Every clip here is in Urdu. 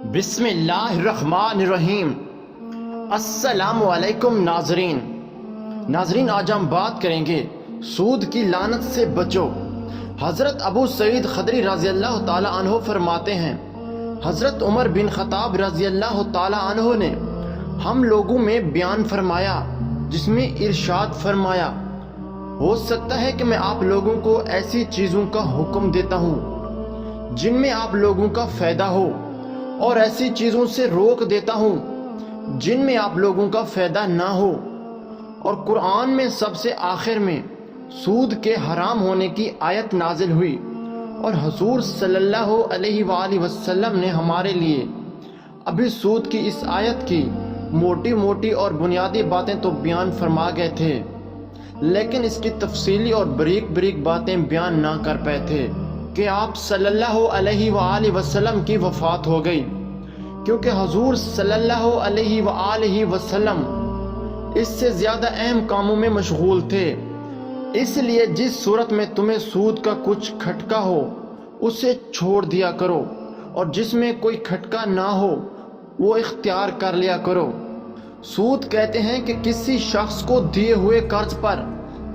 بسم اللہ الرحمن الرحیم۔ السلام علیکم ناظرین، آج ہم بات کریں گے سود کی لعنت سے بچو۔ حضرت ابو سعید خدری رضی اللہ تعالی عنہ فرماتے ہیں، حضرت عمر بن خطاب رضی اللہ تعالی عنہ نے ہم لوگوں میں بیان فرمایا جس میں ارشاد فرمایا، ہو سکتا ہے کہ میں آپ لوگوں کو ایسی چیزوں کا حکم دیتا ہوں جن میں آپ لوگوں کا فائدہ ہو، اور ایسی چیزوں سے روک دیتا ہوں جن میں آپ لوگوں کا فائدہ نہ ہو۔ اور قرآن میں سب سے آخر میں سود کے حرام ہونے کی آیت نازل ہوئی، اور حضور صلی اللہ علیہ وآلہ وسلم نے ہمارے لیے ابھی سود کی اس آیت کی موٹی موٹی اور بنیادی باتیں تو بیان فرما گئے تھے، لیکن اس کی تفصیلی اور بریک بریک باتیں بیان نہ کر پائے تھے کہ آپ صلی اللہ علیہ وآلہ وسلم کی وفات ہو گئی، کیونکہ حضور صلی اللہ علیہ وآلہ وسلم اس سے زیادہ اہم کاموں میں مشغول تھے۔ اس لیے جس صورت میں تمہیں سود کا کچھ کھٹکا ہو اسے چھوڑ دیا کرو، اور جس میں کوئی کھٹکا نہ ہو وہ اختیار کر لیا کرو۔ سود کہتے ہیں کہ کسی شخص کو دیے ہوئے قرض پر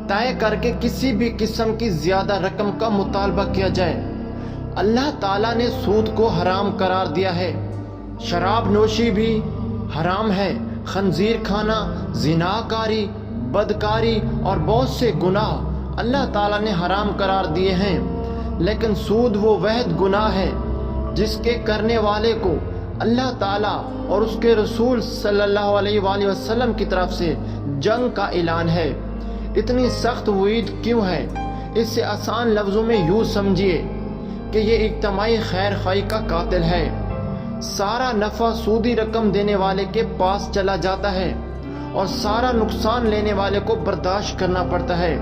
طے کر کے کسی بھی قسم کی زیادہ رقم کا مطالبہ کیا جائے۔ اللہ تعالیٰ نے سود کو حرام قرار دیا ہے، شراب نوشی بھی حرام ہے، خنزیر کھانا، زناکاری، بدکاری اور بہت سے گناہ اللہ تعالیٰ نے حرام قرار دیے ہیں، لیکن سود وہ واحد گناہ ہے جس کے کرنے والے کو اللہ تعالیٰ اور اس کے رسول صلی اللہ علیہ وآلہ وسلم کی طرف سے جنگ کا اعلان ہے۔ اتنی سخت وعید کیوں ہے؟ اس سے آسان لفظوں میں یوں سمجھیے کہ یہ اجتماعی خیر خواہی کا قاتل ہے۔ سارا نفع سودی رقم دینے والے کے پاس چلا جاتا ہے اور سارا نقصان لینے والے کو برداشت کرنا پڑتا ہے۔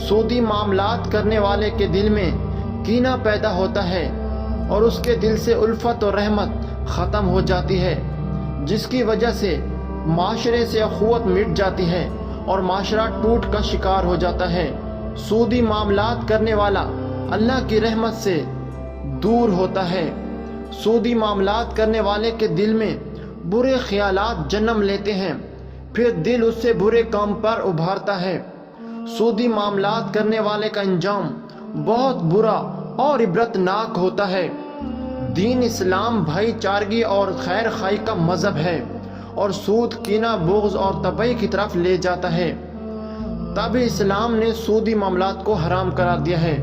سودی معاملات کرنے والے کے دل میں کینہ پیدا ہوتا ہے اور اس کے دل سے الفت اور رحمت ختم ہو جاتی ہے، جس کی وجہ سے معاشرے سے اخوت مٹ جاتی ہے اور معاشرہ ٹوٹ کا شکار ہو جاتا ہے۔ سودی معاملات کرنے والا اللہ کی رحمت سے دور ہوتا ہے۔ سودی معاملات کرنے والے کے دل میں برے خیالات جنم لیتے ہیں، پھر دل اس سے برے کام پر ابھارتا ہے۔ سودی معاملات کرنے والے کا انجام بہت برا اور عبرتناک ہوتا ہے۔ دین اسلام بھائی چارگی اور خیر خواہی کا مذہب ہے، اور سود کینہ، بغض اور تباہی کی طرف لے جاتا ہے۔ تب اسلام نے سودی معاملات کو حرام قرار دیا ہے۔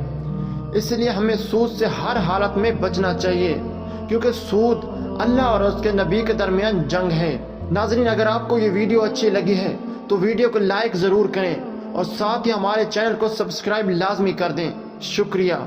اس لیے ہمیں سود سے ہر حالت میں بچنا چاہیے، کیونکہ سود اللہ اور اس کے نبی کے درمیان جنگ ہے۔ ناظرین، اگر آپ کو یہ ویڈیو اچھی لگی ہے تو ویڈیو کو لائک ضرور کریں، اور ساتھ ہی ہمارے چینل کو سبسکرائب لازمی کر دیں۔ شکریہ۔